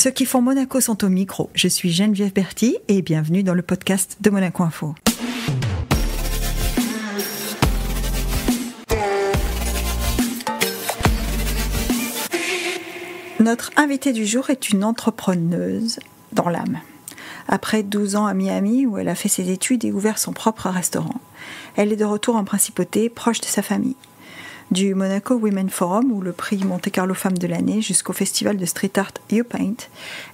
Ceux qui font Monaco sont au micro. Je suis Geneviève Berthy et bienvenue dans le podcast de Monaco Info. Notre invitée du jour est une entrepreneuse dans l'âme. Après 12 ans à Miami, où elle a fait ses études et ouvert son propre restaurant, elle est de retour en principauté, proche de sa famille. Du Monaco Women Forum, ou le prix Monte Carlo Femmes de l'année, jusqu'au festival de street art YouPaint,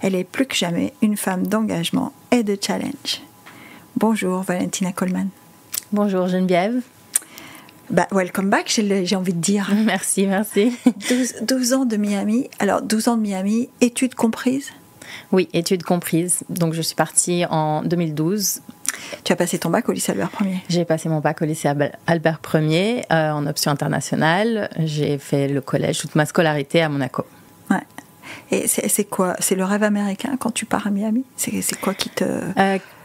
elle est plus que jamais une femme d'engagement et de challenge. Bonjour Valentina Coleman. Bonjour Geneviève. Welcome back, j'ai envie de dire. Merci. 12 ans de Miami. Alors, 12 ans de Miami, études comprises ? Oui, études comprises. Donc, je suis partie en 2012. Tu as passé ton bac au lycée Albert Ier ? J'ai passé mon bac au lycée Albert Ier en option internationale. J'ai fait le collège, toute ma scolarité à Monaco. Ouais. Et c'est quoi ? C'est le rêve américain quand tu pars à Miami ? C'est quoi qui te...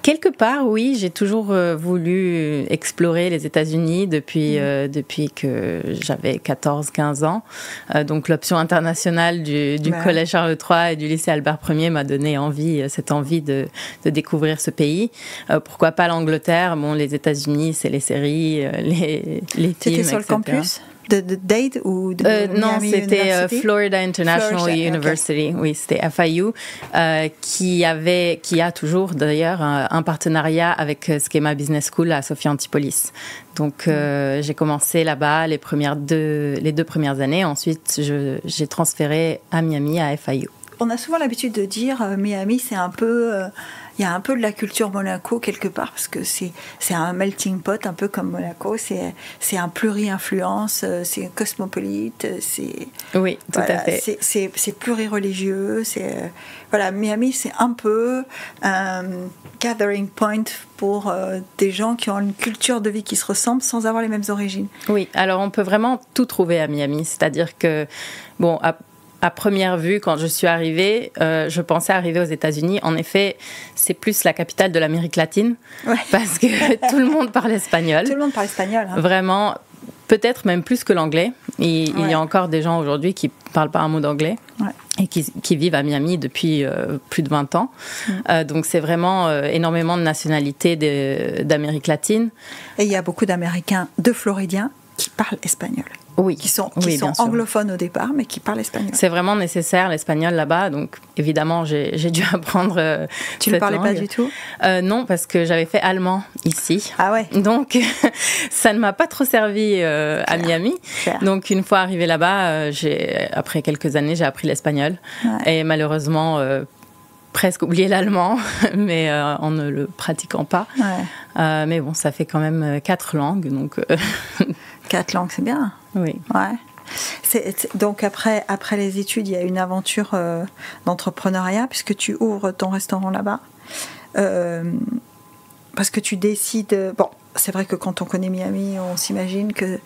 Quelque part, oui. J'ai toujours voulu explorer les États-Unis depuis que j'avais 14-15 ans. Donc, l'option internationale du collège Charles III et du lycée Albert Ier m'a donné cette envie de découvrir ce pays. Pourquoi pas l'Angleterre ? Bon, les États-Unis, c'est les séries, les films, C'était sur etc. le campus de Dade ou de Miami Non, c'était University? Florida International University. Okay. Oui, c'était FIU, qui a toujours d'ailleurs un partenariat avec Schema Business School à Sophia Antipolis. Donc, j'ai commencé là-bas les deux premières années. Ensuite, j'ai transféré à Miami, à FIU. On a souvent l'habitude de dire Miami, c'est un peu... Il y a un peu de la culture Monaco quelque part, parce que c'est un melting pot, un peu comme Monaco. C'est un pluri-influence, c'est cosmopolite, c'est... Oui, tout à fait. C'est plurireligieux. Miami, c'est un peu un gathering point pour des gens qui ont une culture de vie qui se ressemble sans avoir les mêmes origines. Oui, alors on peut vraiment tout trouver à Miami. C'est-à-dire que, à première vue, quand je suis arrivée, je pensais arriver aux États-Unis. En effet, c'est plus la capitale de l'Amérique latine, parce que tout le monde parle espagnol. Tout le monde parle espagnol. Hein. Vraiment, peut-être même plus que l'anglais. Il y a encore des gens aujourd'hui qui ne parlent pas un mot d'anglais et qui vivent à Miami depuis plus de 20 ans. Donc, c'est vraiment énormément de nationalités d'Amérique latine. Et il y a beaucoup d'Américains, de Floridiens, qui parlent espagnol. Oui, qui sont anglophones au départ, mais qui parlent espagnol. C'est vraiment nécessaire, l'espagnol, là-bas. Donc, évidemment, j'ai dû apprendre Tu ne parlais pas du tout ? Non, parce que j'avais fait allemand ici. Ah ouais. Donc, ça ne m'a pas trop servi à Miami. Claire. Donc, une fois arrivée là-bas, après quelques années, j'ai appris l'espagnol. Ouais. Et malheureusement... presque oublié l'allemand, mais en ne le pratiquant pas. Ouais. Mais bon, ça fait quand même 4 langues, donc... 4 langues, c'est bien. Oui. Ouais. Donc après les études, il y a une aventure d'entrepreneuriat, puisque tu ouvres ton restaurant là-bas. Parce que tu décides... Bon, c'est vrai que quand on connaît Miami, on s'imagine que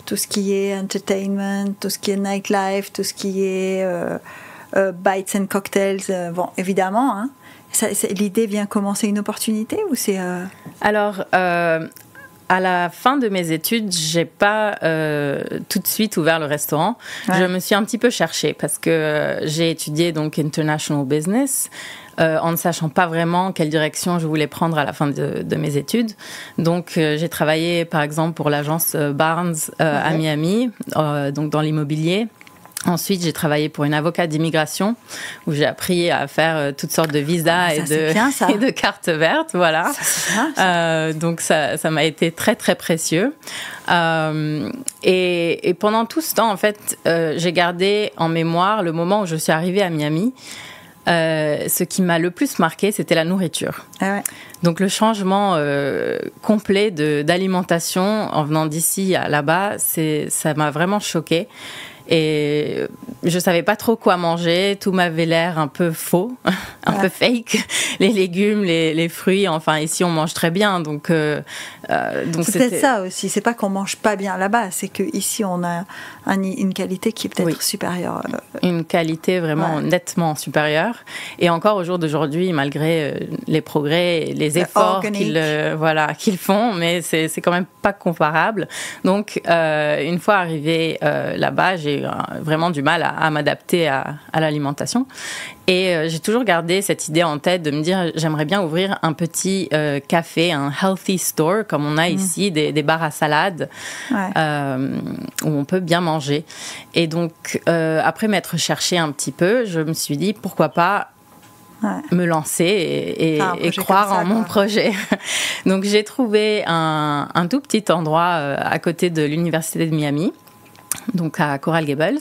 tout ce qui est entertainment, tout ce qui est nightlife, tout ce qui est... bites and cocktails, évidemment. Hein. L'idée vient commencer une opportunité ou c'est... Alors, à la fin de mes études, j'ai pas tout de suite ouvert le restaurant. Ouais. Je me suis un petit peu cherchée parce que j'ai étudié donc International Business en ne sachant pas vraiment quelle direction je voulais prendre à la fin de mes études. Donc, j'ai travaillé par exemple pour l'agence Barnes à Miami, donc dans l'immobilier. Ensuite, j'ai travaillé pour une avocate d'immigration où j'ai appris à faire toutes sortes de visas et de cartes vertes. Voilà. Ça, c'est bien, ça. Donc, ça m'a été très, très précieux. Et pendant tout ce temps, en fait, j'ai gardé en mémoire le moment où je suis arrivée à Miami. Ce qui m'a le plus marqué, c'était la nourriture. Ah ouais. Donc, le changement complet d'alimentation en venant d'ici à là-bas, ça m'a vraiment choquée. Et je savais pas trop quoi manger, tout m'avait l'air un peu faux, un peu fake. Les légumes, les fruits, enfin ici on mange très bien, donc c'est peut-être ça aussi. C'est pas qu'on mange pas bien là-bas, c'est que ici on a une qualité qui est peut-être supérieure. Une qualité vraiment nettement supérieure. Et encore au jour d'aujourd'hui, malgré les progrès, et les efforts qu'ils font, mais c'est quand même pas comparable. Donc une fois arrivée là-bas, j'ai j'ai vraiment du mal à m'adapter à l'alimentation. Et j'ai toujours gardé cette idée en tête de me dire, j'aimerais bien ouvrir un petit café, un healthy store, comme on a ici, des bars à salade, où on peut bien manger. Et donc, après m'être cherché un petit peu, je me suis dit, pourquoi pas me lancer et croire en mon projet. Donc, j'ai trouvé un tout petit endroit à côté de l'Université de Miami, donc à Coral Gables.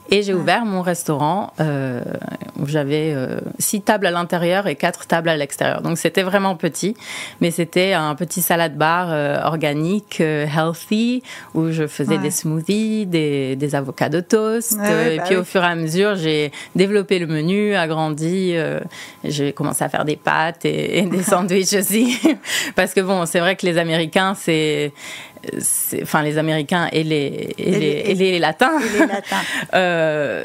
Et j'ai ouvert mon restaurant où j'avais 6 tables à l'intérieur et 4 tables à l'extérieur. Donc, c'était vraiment petit, mais c'était un petit salad bar organique, healthy, où je faisais des smoothies, des avocados toast. Et puis, au fur et à mesure, j'ai développé le menu, agrandi. J'ai commencé à faire des pâtes et des sandwichs aussi. Parce que, bon, c'est vrai que les Américains, les Américains et les Latins,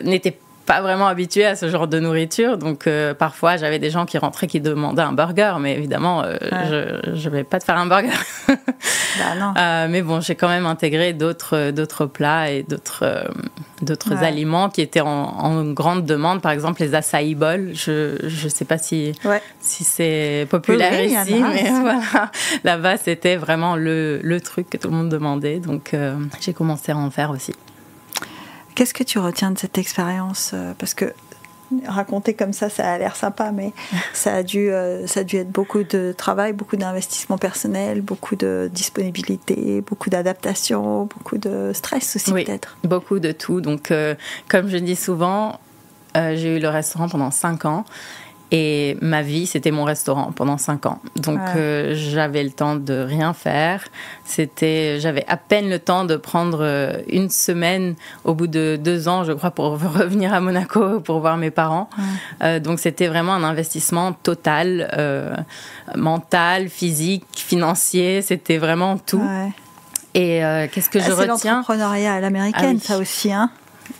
n'étaient pas vraiment habitués à ce genre de nourriture. Donc, parfois, j'avais des gens qui rentraient qui demandaient un burger. Mais évidemment, je ne vais pas te faire un burger. Non. Mais bon, j'ai quand même intégré d'autres plats et d'autres aliments qui étaient en grande demande. Par exemple, les acai bowls. Je ne sais pas si c'est populaire ici. Mais voilà, là-bas, c'était vraiment le truc que tout le monde demandait. Donc, j'ai commencé à en faire aussi. Qu'est-ce que tu retiens de cette expérience ? Parce que raconter comme ça a l'air sympa, mais ça a dû être beaucoup de travail, beaucoup d'investissement personnel, beaucoup de disponibilité, beaucoup d'adaptation, beaucoup de stress aussi peut-être. Beaucoup de tout. Donc, comme je dis souvent, j'ai eu le restaurant pendant 5 ans. Et ma vie, c'était mon restaurant pendant 5 ans. Donc, j'avais le temps de rien faire. J'avais à peine le temps de prendre une semaine au bout de 2 ans, je crois, pour revenir à Monaco pour voir mes parents. Donc, c'était vraiment un investissement total, mental, physique, financier. C'était vraiment tout. Et qu'est-ce que je retiens ? C'est l'entrepreneuriat à l'américaine, ça aussi, hein ?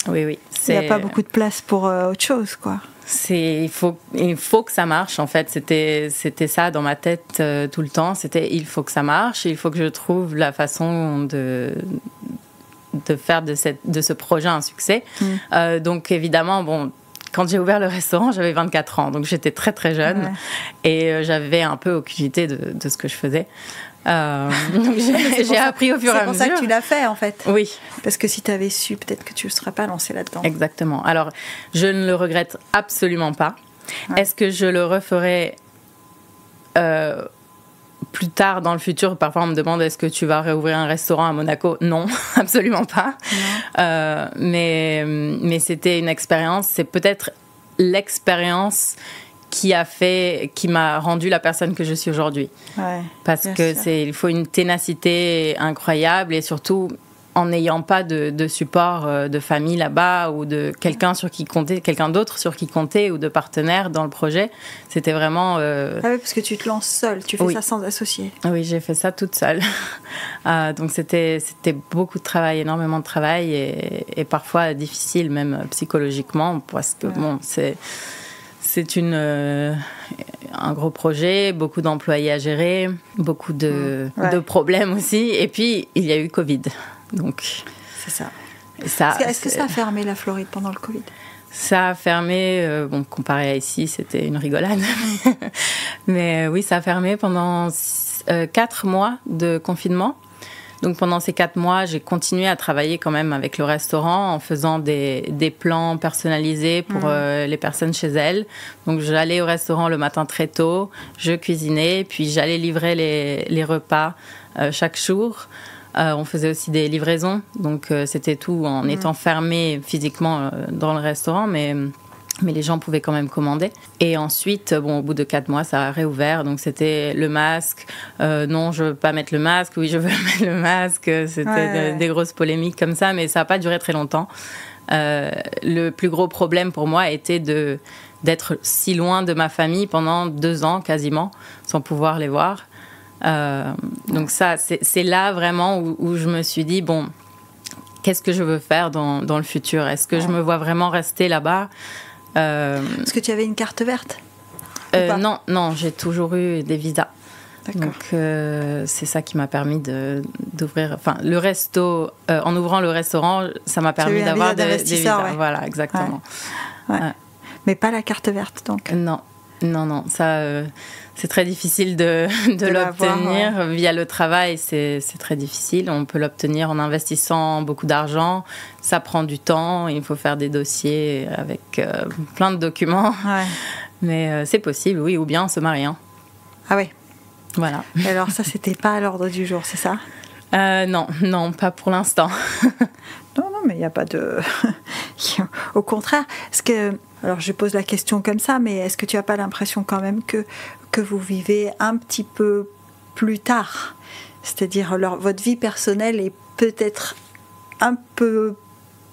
Oui. Il n'y a pas beaucoup de place pour autre chose, quoi. Il faut que ça marche, en fait. C'était ça dans ma tête tout le temps. Il faut que ça marche. Il faut que je trouve la façon de faire de ce projet un succès. Donc, évidemment, bon, quand j'ai ouvert le restaurant, j'avais 24 ans. Donc, j'étais très, très jeune. Et j'avais un peu aucune idée de ce que je faisais. Donc j'ai appris au fur et à mesure. C'est pour ça que tu l'as fait, en fait. Oui. Parce que si tu avais su, peut-être que tu ne serais pas lancée là-dedans. Exactement. Alors, je ne le regrette absolument pas. Est-ce que je le referai plus tard dans le futur? Parfois, on me demande, est-ce que tu vas réouvrir un restaurant à Monaco? Non, absolument pas. Mais c'était une expérience. C'est peut-être l'expérience qui m'a rendu la personne que je suis aujourd'hui. Parce que il faut une ténacité incroyable et surtout en n'ayant pas de support de famille là-bas ou de quelqu'un d'autre sur qui compter ou de partenaire dans le projet. C'était vraiment... oui, parce que tu te lances seule, tu fais ça sans associé. Oui, j'ai fait ça toute seule. Donc c'était beaucoup de travail, énormément de travail et parfois difficile même psychologiquement parce que bon, c'est un gros projet, beaucoup d'employés à gérer, beaucoup de problèmes aussi. Et puis, il y a eu Covid. Donc, c'est ça. Est-ce que ça a fermé la Floride pendant le Covid ? Ça a fermé, comparé à ici, c'était une rigolade. Mais oui, ça a fermé pendant 4 mois de confinement. Donc pendant ces 4 mois, j'ai continué à travailler quand même avec le restaurant en faisant des plans personnalisés pour les personnes chez elles. Donc j'allais au restaurant le matin très tôt, je cuisinais, puis j'allais livrer les repas chaque jour. On faisait aussi des livraisons, donc c'était tout en étant fermé physiquement dans le restaurant, mais les gens pouvaient quand même commander. Et ensuite, au bout de 4 mois, ça a réouvert. Donc, c'était le masque. Non, je veux pas mettre le masque. Oui, je veux mettre le masque. C'était des grosses polémiques comme ça, mais ça n'a pas duré très longtemps. Le plus gros problème pour moi était d'être si loin de ma famille pendant 2 ans quasiment, sans pouvoir les voir. Donc ça, c'est là vraiment où je me suis dit, bon, qu'est-ce que je veux faire dans le futur ? Est-ce que je me vois vraiment rester là-bas ? Est-ce que tu avais une carte verte ? Non, j'ai toujours eu des visas. D'accord. Donc, c'est ça qui m'a permis d'ouvrir... Enfin, le resto... en ouvrant le restaurant, ça m'a permis d'avoir des visas. Ouais. Voilà, exactement. Ouais. Ouais. Mais pas la carte verte, donc. Non. Ça, c'est très difficile de l'obtenir. Via le travail, c'est très difficile. On peut l'obtenir en investissant beaucoup d'argent. Ça prend du temps. Il faut faire des dossiers avec plein de documents. Ouais. Mais c'est possible, oui, ou bien en se mariant. Ah oui. Voilà. Et alors ça, c'était pas à l'ordre du jour, c'est ça ? Non, pas pour l'instant. Non, mais il n'y a pas de... Au contraire, est-ce que... Alors je pose la question comme ça, mais est-ce que tu n'as pas l'impression quand même que vous vivez un petit peu plus tard ? C'est-à-dire votre vie personnelle est peut-être un peu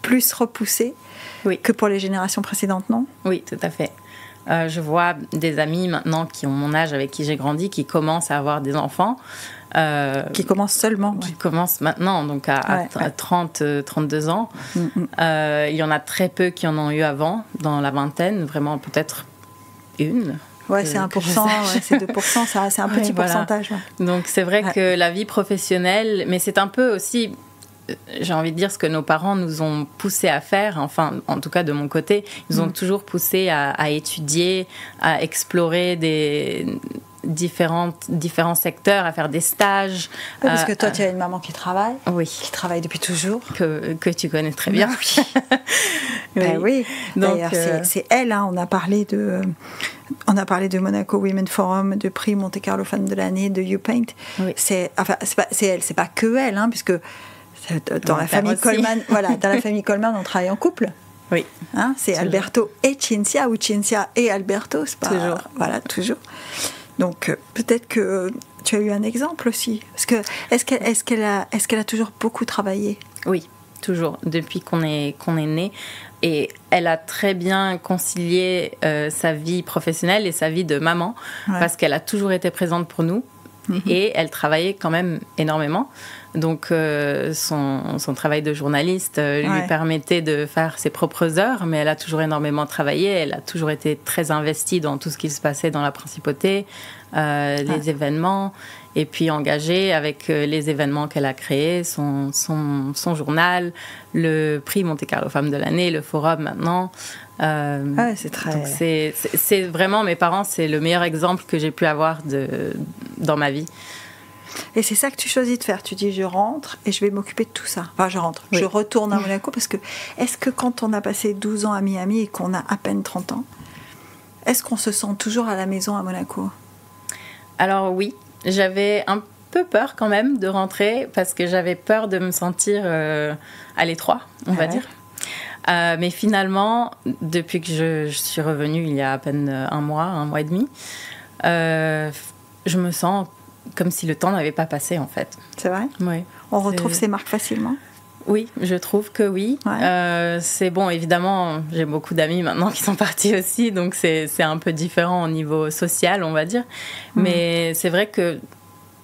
plus repoussée que pour les générations précédentes, non ? Oui, tout à fait. Je vois des amis maintenant qui ont mon âge, avec qui j'ai grandi, qui commencent à avoir des enfants. Qui commencent seulement. Qui commencent maintenant, donc à 30, 32 ans. Il y en a très peu qui en ont eu avant, dans la vingtaine, vraiment peut-être une. Ouais, c'est 1%, c'est 2%, c'est un petit pourcentage. Ouais. Donc c'est vrai que la vie professionnelle, mais c'est un peu aussi... J'ai envie de dire ce que nos parents nous ont poussé à faire, enfin, en tout cas de mon côté, ils nous ont toujours poussé à étudier, à explorer différents secteurs, à faire des stages. Oui, parce que toi, tu as une maman qui travaille, qui travaille depuis toujours. Que tu connais très bien. Oui. D'ailleurs, c'est elle, hein, on a parlé de Monaco Women Forum, de prix Monte Carlo Femme de l'année, de YouPaint. Oui. C'est elle, c'est pas que elle, hein, puisque dans la famille Coleman, dans la famille Coleman, on travaille en couple. Oui. Hein, c'est toujours. Alberto et Cinzia, ou Cinzia et Alberto, c'est pas... Toujours. Voilà, toujours. Donc, peut-être que tu as eu un exemple aussi. Parce que, est-ce qu'elle a toujours beaucoup travaillé ? Oui, toujours, depuis qu'on est né. Et elle a très bien concilié sa vie professionnelle et sa vie de maman, parce qu'elle a toujours été présente pour nous. Et elle travaillait quand même énormément. Donc, son travail de journaliste lui permettait de faire ses propres heures, mais elle a toujours énormément travaillé. Elle a toujours été très investie dans tout ce qui se passait dans la principauté, les événements, et puis engagée avec les événements qu'elle a créés, son journal, le prix Monte Carlo Femme de l'année, le forum maintenant. C'est très... Donc c'est vraiment, mes parents, c'est le meilleur exemple que j'ai pu avoir dans ma vie. Et c'est ça que tu choisis de faire. Tu dis, je rentre et je vais m'occuper de tout ça. Enfin, je retourne à Monaco, parce que est-ce que quand on a passé 12 ans à Miami et qu'on a à peine 30 ans, est-ce qu'on se sent toujours à la maison à Monaco ? Alors oui, j'avais un peu peur quand même de rentrer, parce que j'avais peur de me sentir à l'étroit, on va dire. Mais finalement, depuis que je suis revenue il y a à peine un mois et demi, je me sens comme si le temps n'avait pas passé, en fait. C'est vrai ? Oui. On retrouve ces marques facilement ? Oui, je trouve que oui. C'est bon, évidemment, j'ai beaucoup d'amis maintenant qui sont partis aussi, donc c'est un peu différent au niveau social, on va dire. Mais c'est vrai que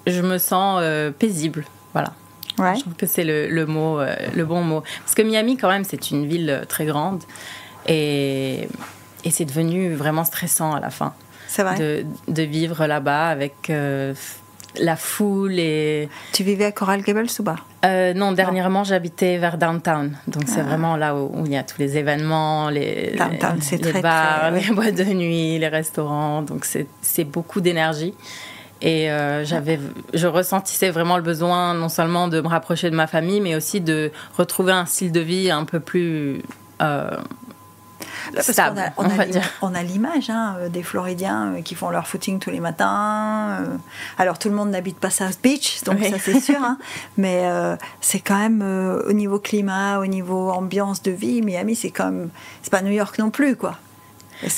je me sens paisible, voilà. Je trouve que c'est le bon mot. Parce que Miami, quand même, c'est une ville très grande, et c'est devenu vraiment stressant à la fin. C'est vrai. De vivre là-bas avec la foule et... Tu vivais à Coral Gables ou pas ? Non, dernièrement, j'habitais vers Downtown. Donc, c'est vraiment là où il y a tous les événements, les bars, les boîtes de nuit, les restaurants. Donc, c'est beaucoup d'énergie. Et je ressentissais vraiment le besoin non seulement de me rapprocher de ma famille, mais aussi de retrouver un style de vie un peu plus stable, on a l'image des Floridiens qui font leur footing tous les matins. Alors tout le monde n'habite pas South Beach, donc ça c'est sûr, mais c'est quand même au niveau climat, au niveau ambiance de vie, Miami c'est pas New York non plus, quoi.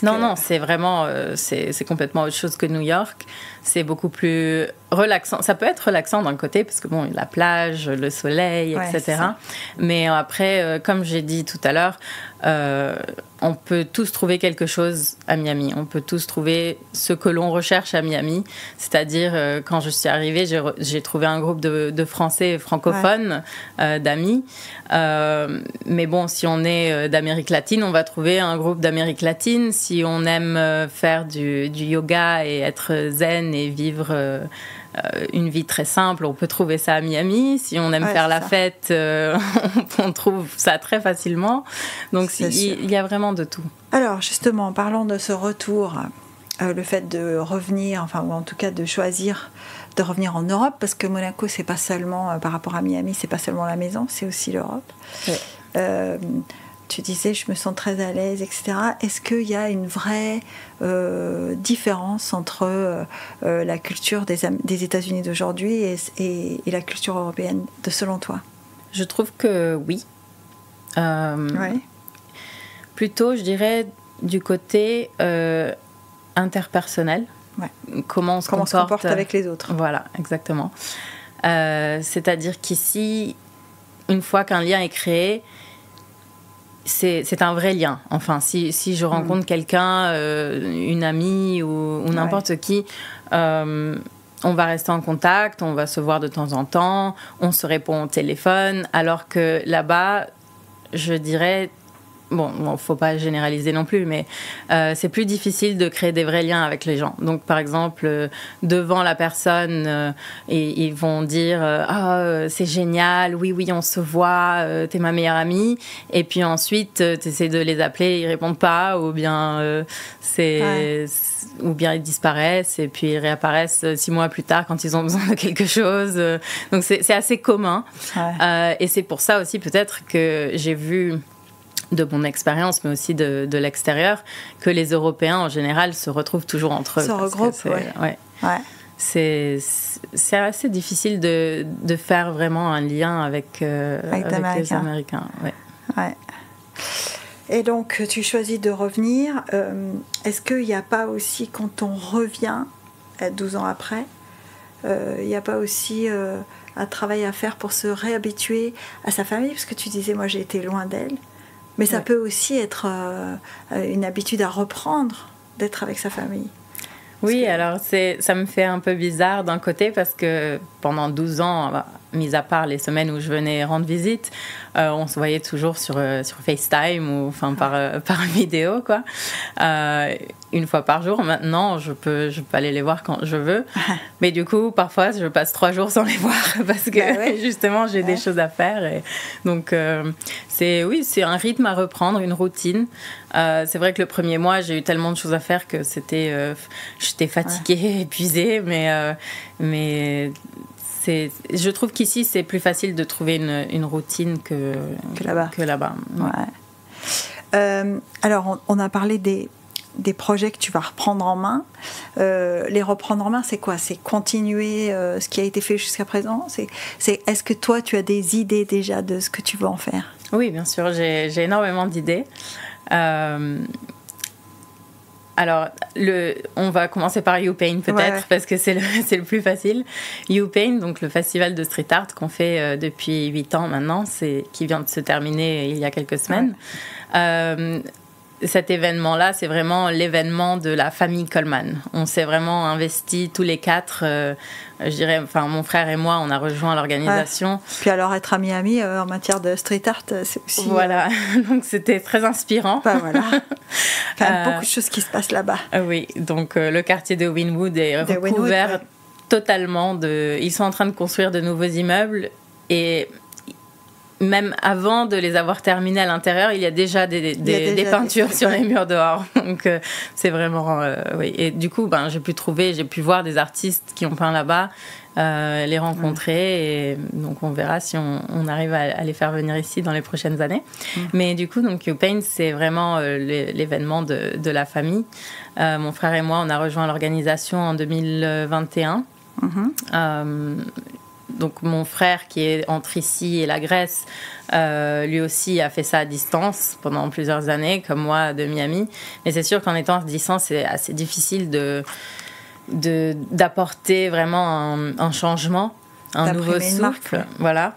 Non, c'est vraiment c'est complètement autre chose que New York. C'est beaucoup plus relaxant. Ça peut être relaxant d'un côté, parce que bon, la plage, le soleil, etc. Mais après, comme j'ai dit tout à l'heure, on peut tous trouver quelque chose à Miami. On peut tous trouver ce que l'on recherche à Miami. C'est-à-dire, quand je suis arrivée, j'ai trouvé un groupe de Français francophones, d'amis. Mais bon, si on est d'Amérique latine, on va trouver un groupe d'Amérique latine. Si on aime faire du yoga et être zen et vivre une vie très simple, on peut trouver ça à Miami. Si on aime faire la fête, on trouve ça très facilement. Donc il y a vraiment de tout. Alors justement, parlons de ce retour, le fait de revenir, enfin ou en tout cas de choisir de revenir en Europe, parce que Monaco, c'est pas seulement par rapport à Miami, c'est pas seulement la maison, c'est aussi l'Europe. Ouais. Tu disais, je me sens très à l'aise, etc. Est-ce qu'il y a une vraie différence entre la culture des États-Unis d'aujourd'hui et la culture européenne, selon toi ? Je trouve que oui. Plutôt, je dirais, du côté interpersonnel. Ouais. Comment on se comporte avec les autres. Voilà, exactement. C'est-à-dire qu'ici, une fois qu'un lien est créé, c'est un vrai lien. Enfin, si je rencontre quelqu'un, une amie ou n'importe qui, on va rester en contact, on va se voir de temps en temps, on se répond au téléphone, alors que là-bas, je dirais... Bon, faut pas généraliser non plus, mais c'est plus difficile de créer des vrais liens avec les gens. Donc, par exemple, devant la personne, ils vont dire c'est génial, oui, on se voit, t'es ma meilleure amie. Et puis ensuite, t'essaies de les appeler, ils répondent pas, ou bien ou bien ils disparaissent et puis ils réapparaissent 6 mois plus tard quand ils ont besoin de quelque chose. Donc, c'est assez commun. Ouais. Et c'est pour ça aussi peut-être que j'ai vu, de mon expérience, mais aussi de l'extérieur, que les Européens, en général, se retrouvent toujours entre eux. Se regroupent, ouais. C'est assez difficile de faire vraiment un lien avec les Américains. Ouais. Et donc, tu choisis de revenir. Est-ce qu'il n'y a pas aussi, quand on revient, 12 ans après, il n'y a pas aussi un travail à faire pour se réhabituer à sa famille ? Parce que tu disais, moi, j'ai été loin d'elle. Mais ça peut aussi être une habitude à reprendre, d'être avec sa famille. Oui, alors ça me fait un peu bizarre d'un côté parce que pendant 12 ans, mis à part les semaines où je venais rendre visite, on se voyait toujours sur FaceTime ou par vidéo, quoi. Une fois par jour. Maintenant, je peux aller les voir quand je veux. Mais du coup, parfois, je passe 3 jours sans les voir parce que justement, j'ai des choses à faire. Et donc, c'est un rythme à reprendre, une routine. C'est vrai que le premier mois, j'ai eu tellement de choses à faire que j'étais fatiguée, épuisée, mais je trouve qu'ici, c'est plus facile de trouver une routine que là-bas. Ouais. Alors, on a parlé des projets que tu vas reprendre en main. Les reprendre en main, c'est quoi ? C'est continuer ce qui a été fait jusqu'à présent ? Est-ce que toi, tu as des idées déjà de ce que tu veux en faire ? Oui, bien sûr, j'ai énormément d'idées. Alors, on va commencer par YouPaint peut-être, parce que c'est le plus facile. YouPaint, donc le festival de street art qu'on fait depuis 8 ans maintenant, qui vient de se terminer il y a quelques semaines. Cet événement-là, c'est vraiment l'événement de la famille Coleman. On s'est vraiment investi tous les 4. Je dirais, mon frère et moi, on a rejoint l'organisation. Ouais. Puis alors, être à Miami en matière de street art, c'est aussi... Voilà, donc c'était très inspirant. Voilà. Quand même beaucoup de choses qui se passent là-bas. Oui, donc le quartier de Wynwood est recouvert totalement Ils sont en train de construire de nouveaux immeubles et... Même avant de les avoir terminés à l'intérieur, il y a déjà des peintures sur les murs dehors. Donc, c'est vraiment... oui. Et du coup, j'ai pu voir des artistes qui ont peint là-bas, les rencontrer. Et donc, on verra si on arrive à les faire venir ici dans les prochaines années. Mais du coup, donc, YouPaint, c'est vraiment l'événement de la famille. Mon frère et moi, on a rejoint l'organisation en 2021. Donc mon frère qui est entre ici et la Grèce, lui aussi a fait ça à distance pendant plusieurs années, comme moi de Miami. Mais c'est sûr qu'en étant à distance, c'est assez difficile d'apporter vraiment un changement, un nouveau souffle. Voilà.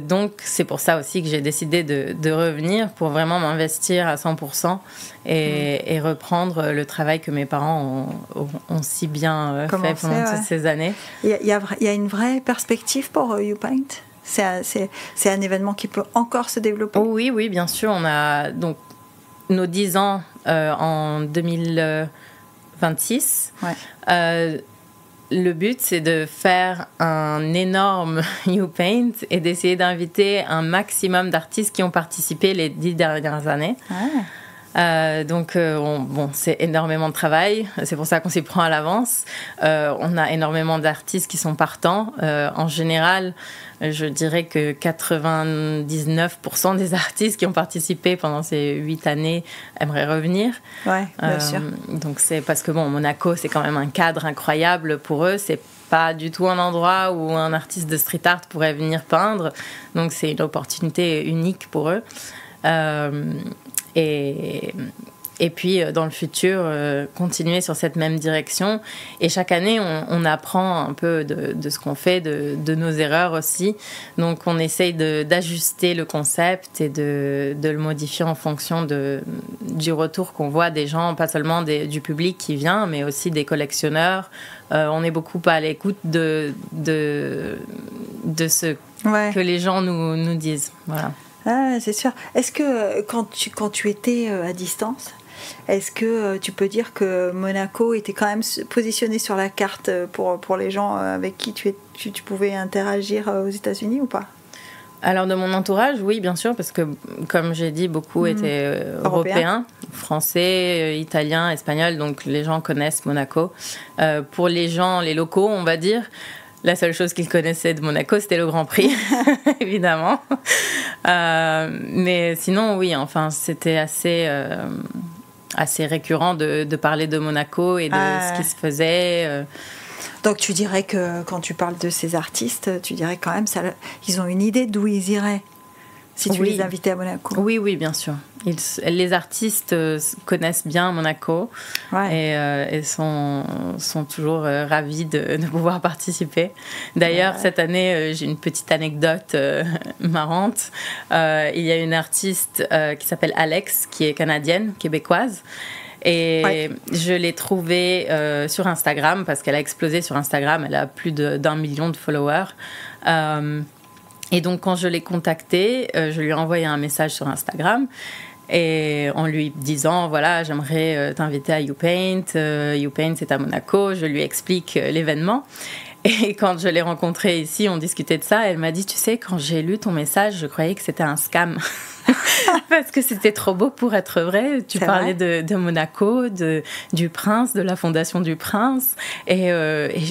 Donc, c'est pour ça aussi que j'ai décidé de revenir pour vraiment m'investir à 100% et reprendre le travail que mes parents ont si bien fait pendant toutes ces années. Il y a une vraie perspective pour YouPaint. C'est un événement qui peut encore se développer. Oui, bien sûr. On a donc nos 10 ans en 2026. Le but, c'est de faire un énorme YouPaint et d'essayer d'inviter un maximum d'artistes qui ont participé les 10 dernières années. Donc, c'est énormément de travail. C'est pour ça qu'on s'y prend à l'avance. On a énormément d'artistes qui sont partants. En général, je dirais que 99% des artistes qui ont participé pendant ces 8 années aimeraient revenir. Ouais, bien sûr. Donc, c'est parce que, Monaco, c'est quand même un cadre incroyable pour eux. C'est pas du tout un endroit où un artiste de street art pourrait venir peindre. Donc, c'est une opportunité unique pour eux. Et puis, dans le futur, continuer sur cette même direction. Et chaque année, on apprend un peu de ce qu'on fait, de nos erreurs aussi. Donc, on essaye d'ajuster le concept et de le modifier en fonction du retour qu'on voit des gens, pas seulement du public qui vient, mais aussi des collectionneurs. On est beaucoup à l'écoute de ce que les gens nous disent. Voilà. Ah, c'est sûr. Est-ce que quand tu étais à distance, est-ce que tu peux dire que Monaco était quand même positionné sur la carte pour les gens avec qui tu pouvais interagir aux États-Unis ou pas ? Alors, de mon entourage, oui, bien sûr, parce que, comme j'ai dit, beaucoup étaient européens, français, italiens, espagnols, donc les gens connaissent Monaco. Pour les gens, les locaux, on va dire, la seule chose qu'ils connaissaient de Monaco, c'était le Grand Prix, évidemment. Mais sinon, oui, enfin, c'était assez récurrent de parler de Monaco et de ce qui se faisait. Donc tu dirais que quand tu parles de ces artistes, tu dirais quand même qu'ils ont une idée d'où ils iraient si tu les invitais à Monaco. Oui, bien sûr. Les artistes connaissent bien Monaco et sont toujours ravis de pouvoir participer. D'ailleurs, cette année, j'ai une petite anecdote marrante. Il y a une artiste qui s'appelle Alex, qui est canadienne, québécoise. Et je l'ai trouvée sur Instagram parce qu'elle a explosé sur Instagram. Elle a plus d'1 million de followers. Et donc, quand je l'ai contactée, je lui ai envoyé un message sur Instagram et en lui disant, voilà, j'aimerais t'inviter à YouPaint. YouPaint, c'est à Monaco. Je lui explique l'événement. Et quand je l'ai rencontrée ici, on discutait de ça. Elle m'a dit, tu sais, quand j'ai lu ton message, je croyais que c'était un scam. Parce que c'était trop beau pour être vrai. Tu parlais de Monaco, du Prince, de la fondation du Prince. Et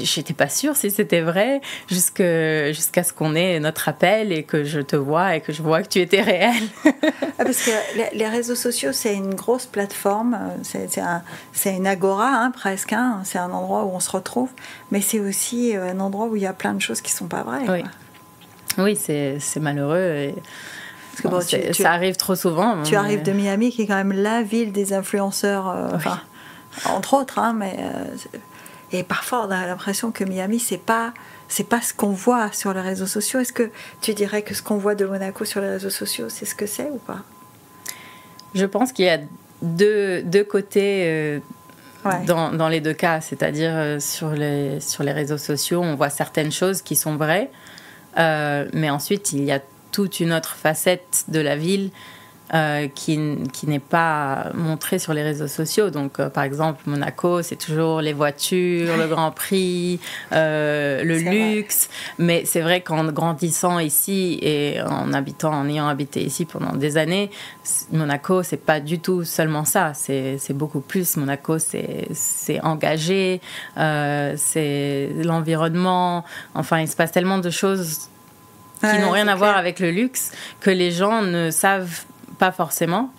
j'étais pas sûre si c'était vrai jusqu'à ce qu'on ait notre appel et que je te vois et que je vois que tu étais réel. Parce que les réseaux sociaux, c'est une grosse plateforme. C'est une agora, presque. C'est un endroit où on se retrouve. Mais c'est aussi un endroit où il y a plein de choses qui sont pas vraies. Oui, c'est malheureux. Parce que ça arrive trop souvent. Tu arrives de Miami, qui est quand même la ville des influenceurs, entre autres. Et parfois, on a l'impression que Miami, c'est pas ce qu'on voit sur les réseaux sociaux. Est-ce que tu dirais que ce qu'on voit de Monaco sur les réseaux sociaux, c'est ce que c'est ou pas ? Je pense qu'il y a deux côtés dans les deux cas. C'est-à-dire, sur les réseaux sociaux, on voit certaines choses qui sont vraies. Mais ensuite, il y a toute une autre facette de la ville qui n'est pas montrée sur les réseaux sociaux. Donc, par exemple, Monaco, c'est toujours les voitures, le Grand Prix, le luxe. Mais c'est vrai qu'en grandissant ici et en ayant habité ici pendant des années, Monaco, c'est pas du tout seulement ça. C'est beaucoup plus. Monaco, c'est engagé, c'est l'environnement. Enfin, il se passe tellement de choses qui n'ont rien à voir avec le luxe, que les gens ne savent pas forcément.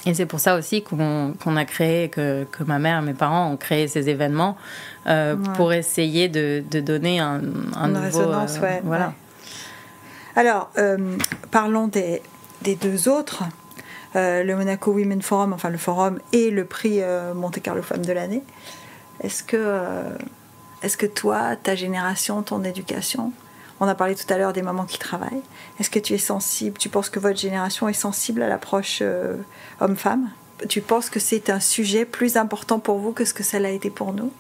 Et c'est pour ça aussi qu'on a créé, que ma mère et mes parents ont créé ces événements pour essayer de donner un nouveau... résonance, voilà. Alors, parlons des deux autres. Le Monaco Women Forum, enfin le forum et le prix Monte Carlo Femme de l'année. Est-ce que toi, ta génération, ton éducation, on a parlé tout à l'heure des mamans qui travaillent, est-ce que tu es sensible, tu penses que votre génération est sensible à l'approche homme-femme? Tu penses que c'est un sujet plus important pour vous que ce que ça l'a été pour nous?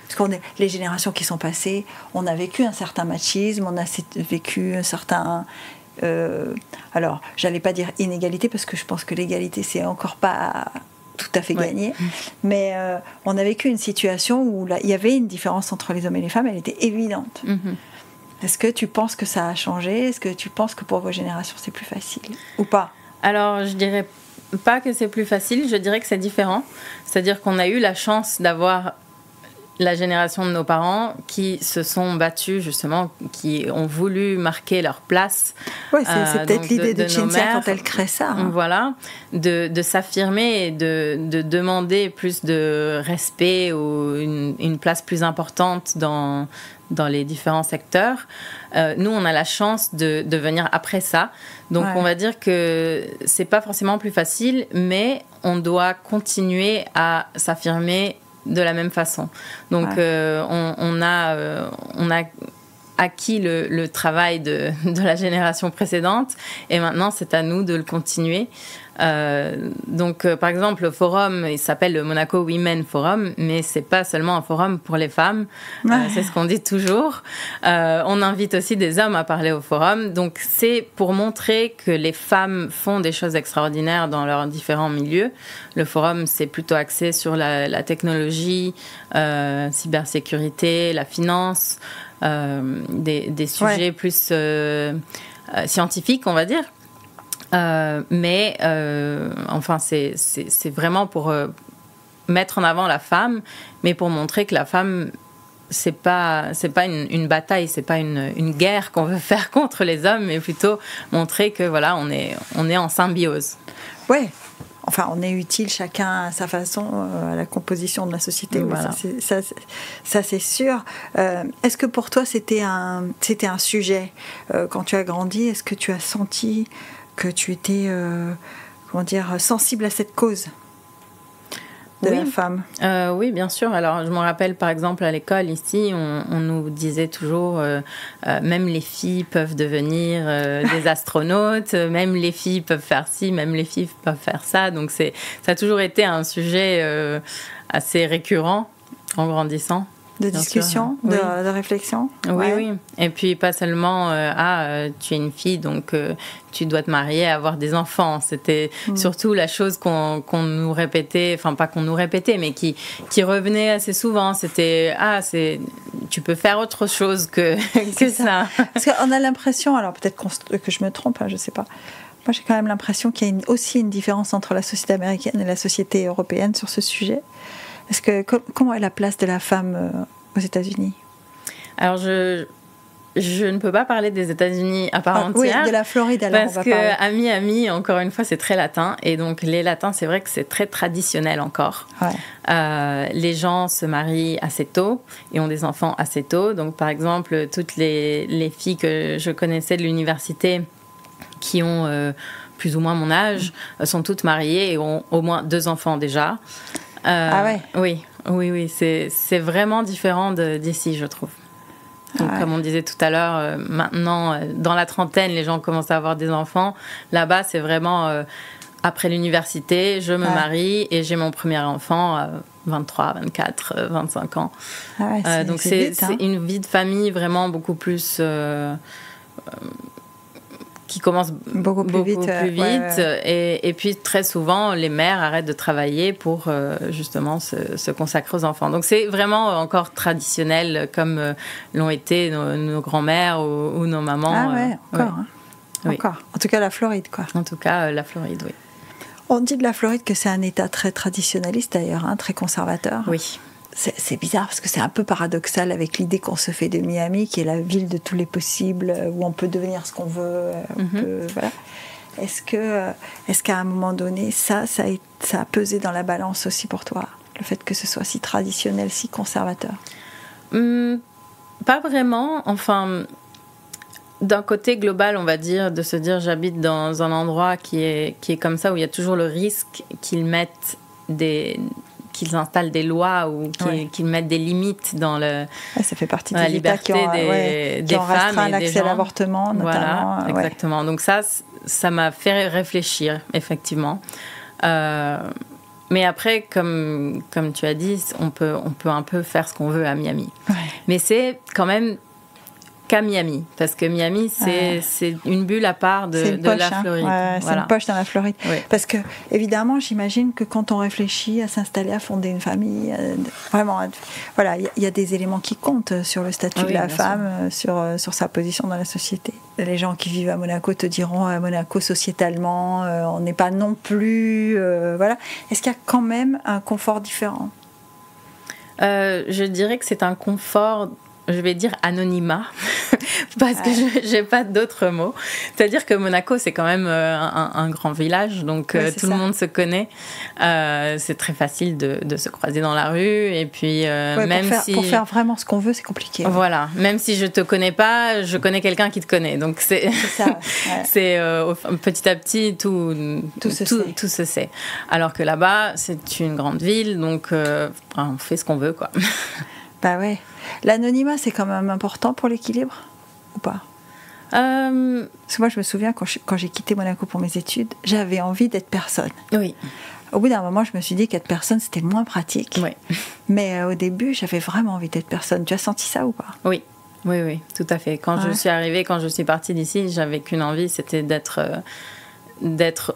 Parce qu'on est les générations qui sont passées, on a vécu un certain machisme, on a vécu un certain... alors, j'allais pas dire inégalité, parce que je pense que l'égalité, c'est encore pas tout à fait gagné. Mais on a vécu une situation où il y avait une différence entre les hommes et les femmes, elle était évidente. Est-ce que tu penses que ça a changé? Est-ce que tu penses que pour vos générations, c'est plus facile? Ou pas? Alors, je dirais pas que c'est plus facile, je dirais que c'est différent. C'est-à-dire qu'on a eu la chance d'avoir la génération de nos parents qui se sont battus, justement, qui ont voulu marquer leur place. Oui, c'est peut-être l'idée de Cinzia quand elle crée ça. Voilà, de s'affirmer et de demander plus de respect ou une place plus importante dans les différents secteurs. Nous, on a la chance de venir après ça. Donc, on va dire que c'est pas forcément plus facile, mais on doit continuer à s'affirmer de la même façon. Donc, on a acquis le travail de la génération précédente et maintenant, c'est à nous de le continuer. Donc, par exemple, le forum, il s'appelle le Monaco Women Forum, mais c'est pas seulement un forum pour les femmes, c'est ce qu'on dit toujours. On invite aussi des hommes à parler au forum, donc c'est pour montrer que les femmes font des choses extraordinaires dans leurs différents milieux. Le forum, c'est plutôt axé sur la technologie, cybersécurité, la finance, des sujets plus scientifiques, on va dire. Mais enfin, c'est vraiment pour mettre en avant la femme, mais pour montrer que la femme, c'est pas une bataille, c'est pas une guerre qu'on veut faire contre les hommes, mais plutôt montrer que voilà, on est en symbiose. Ouais. Enfin, on est utile chacun à sa façon à la composition de la société. Voilà. Ça, c'est sûr. Est-ce que pour toi, c'était un sujet quand tu as grandi? Est-ce que tu as senti que tu étais sensible à cette cause de la femme? Oui, bien sûr. Alors, je me rappelle, par exemple, à l'école, ici, on nous disait toujours même les filles peuvent devenir des astronautes, même les filles peuvent faire ci, même les filles peuvent faire ça. Donc, ça a toujours été un sujet assez récurrent en grandissant. De discussion, de réflexion. Oui. Et puis, pas seulement, tu es une fille, donc tu dois te marier et avoir des enfants. C'était surtout la chose qu'on nous répétait, enfin, pas qu'on nous répétait, mais qui revenait assez souvent. C'était, tu peux faire autre chose que ça. Parce qu'on a l'impression, alors peut-être que je me trompe, je sais pas. Moi, j'ai quand même l'impression qu'il y a aussi une différence entre la société américaine et la société européenne sur ce sujet. Comment est la place de la femme aux États-Unis? Alors, je ne peux pas parler des États-Unis à part entière. Oui, de la Floride, alors parce qu'à Miami, encore une fois, c'est très latin. Et donc, les latins, c'est vrai que c'est très traditionnel encore. Ouais. Les gens se marient assez tôt et ont des enfants assez tôt. Donc, par exemple, toutes les filles que je connaissais de l'université qui ont plus ou moins mon âge sont toutes mariées et ont au moins 2 enfants déjà. Oui, c'est vraiment différent d'ici, je trouve. Donc, comme on disait tout à l'heure, maintenant, dans la trentaine, les gens commencent à avoir des enfants. Là-bas, c'est vraiment après l'université, je me marie et j'ai mon premier enfant à 23, 24, 25 ans. Donc, c'est une vie de famille vraiment beaucoup plus... qui commence beaucoup plus vite. Ouais. Et puis, très souvent, les mères arrêtent de travailler pour justement se consacrer aux enfants. Donc, c'est vraiment encore traditionnel comme l'ont été nos grands-mères ou nos mamans. Ah ouais, encore. Oui. Encore. En tout cas, la Floride, quoi. En tout cas, la Floride, oui. On dit de la Floride que c'est un État très traditionnaliste, d'ailleurs, très conservateur. Oui. C'est bizarre parce que c'est un peu paradoxal avec l'idée qu'on se fait de Miami, qui est la ville de tous les possibles, où on peut devenir ce qu'on veut. Voilà. Est-ce qu'à un moment donné, ça a pesé dans la balance aussi pour toi, le fait que ce soit si traditionnel, si conservateur? Pas vraiment. Enfin, d'un côté global, on va dire, de se dire j'habite dans un endroit qui est comme ça, où il y a toujours le risque qu'ils mettent qu'ils installent des lois ou qu'ils mettent des limites dans ça fait partie la des liberté qui ont femmes restreint et l'accès des gens. à l'avortement, notamment. Voilà, exactement. Donc ça m'a fait réfléchir, effectivement. Mais après, comme tu as dit, on peut un peu faire ce qu'on veut à Miami. Ouais. Mais c'est quand même qu'à Miami, parce que Miami, c'est une bulle à part de la Floride. Ouais, c'est une poche dans la Floride. Oui. Parce que, évidemment, j'imagine que quand on réfléchit à s'installer, à fonder une famille, vraiment, voilà, il y a des éléments qui comptent sur le statut de la femme, sur sa position dans la société. Les gens qui vivent à Monaco te diront, à Monaco, sociétalement, on n'est pas non plus... voilà. Est-ce qu'il y a quand même un confort différent ? Je dirais que c'est un confort... Je vais dire anonymat, parce que je n'ai pas d'autres mots. C'est-à-dire que Monaco, c'est quand même un grand village, donc tout le monde se connaît. C'est très facile de se croiser dans la rue. Et puis, pour faire vraiment ce qu'on veut, c'est compliqué. Ouais. Voilà, même si je ne te connais pas, je connais quelqu'un qui te connaît. Donc, c'est ça. Ouais. C'est petit à petit, tout se sait. Alors que là-bas, c'est une grande ville, donc on fait ce qu'on veut, quoi. Bah ouais. L'anonymat, c'est quand même important pour l'équilibre ou pas ? Parce que moi, je me souviens, quand j'ai quitté Monaco pour mes études, j'avais envie d'être personne. Oui. Au bout d'un moment, je me suis dit qu'être personne, c'était moins pratique. Oui. Mais au début, j'avais vraiment envie d'être personne. Tu as senti ça ou pas ? Oui. Oui, tout à fait. Quand je suis arrivée, quand je suis partie d'ici, j'avais qu'une envie, c'était d'être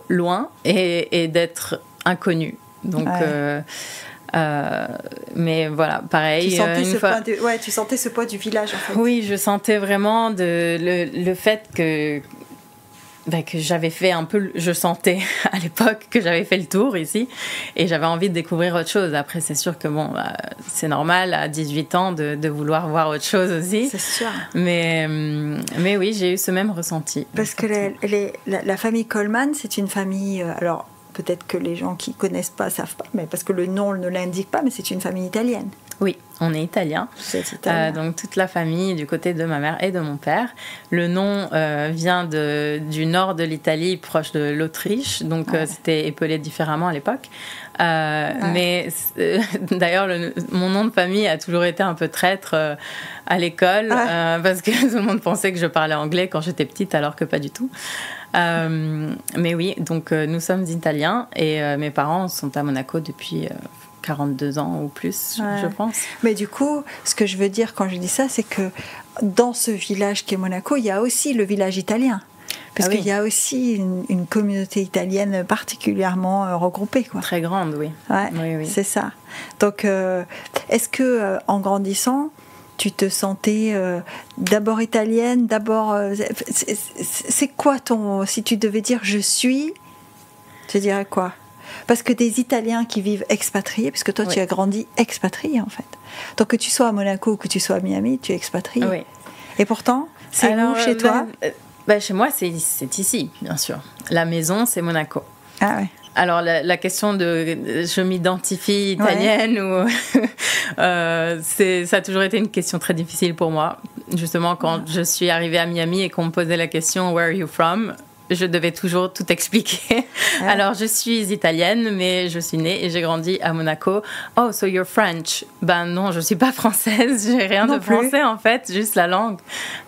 loin et d'être inconnue. Donc... mais voilà, pareil. Tu sentais ce poids du village, en fait. Oui, je sentais vraiment le fait que j'avais fait un peu... Je sentais à l'époque que j'avais fait le tour ici et j'avais envie de découvrir autre chose. Après, c'est sûr que c'est normal à 18 ans de vouloir voir autre chose aussi. C'est sûr. Mais oui, j'ai eu ce même ressenti. Parce que la famille Coleman, c'est une famille... alors, peut-être que les gens qui ne connaissent pas ne savent pas, mais parce que le nom ne l'indique pas, mais c'est une famille italienne. Oui, on est italien. C'est italien. Donc toute la famille du côté de ma mère et de mon père. Le nom vient du nord de l'Italie, proche de l'Autriche. Donc c'était épelé différemment à l'époque. Mais d'ailleurs, mon nom de famille a toujours été un peu traître à l'école parce que tout le monde pensait que je parlais anglais quand j'étais petite, alors que pas du tout. Mais oui, donc nous sommes italiens et mes parents sont à Monaco depuis 42 ans ou plus, je pense. Mais du coup, ce que je veux dire quand je dis ça, c'est que dans ce village qui est Monaco, il y a aussi le village italien. Parce qu'il y a aussi une communauté italienne particulièrement regroupée, quoi. Très grande, oui. Oui. C'est ça. Donc, est-ce que en grandissant, tu te sentais d'abord italienne, c'est quoi si tu devais dire je suis, tu dirais quoi ? Parce que des Italiens qui vivent expatriés, puisque toi tu as grandi expatrié en fait. Donc que tu sois à Monaco ou que tu sois à Miami, tu es expatrié. Oui. Et pourtant, c'est où chez toi ? Chez moi, c'est ici, bien sûr. La maison, c'est Monaco. Ah ouais. Alors, la question de je m'identifie italienne ou ça a toujours été une question très difficile pour moi. Justement, quand je suis arrivée à Miami et qu'on me posait la question « Where are you from ?», je devais toujours tout expliquer. Alors, je suis italienne, mais je suis née et j'ai grandi à Monaco. Oh, so you're French? Ben non, je suis pas française. J'ai rien de français, en fait, juste la langue.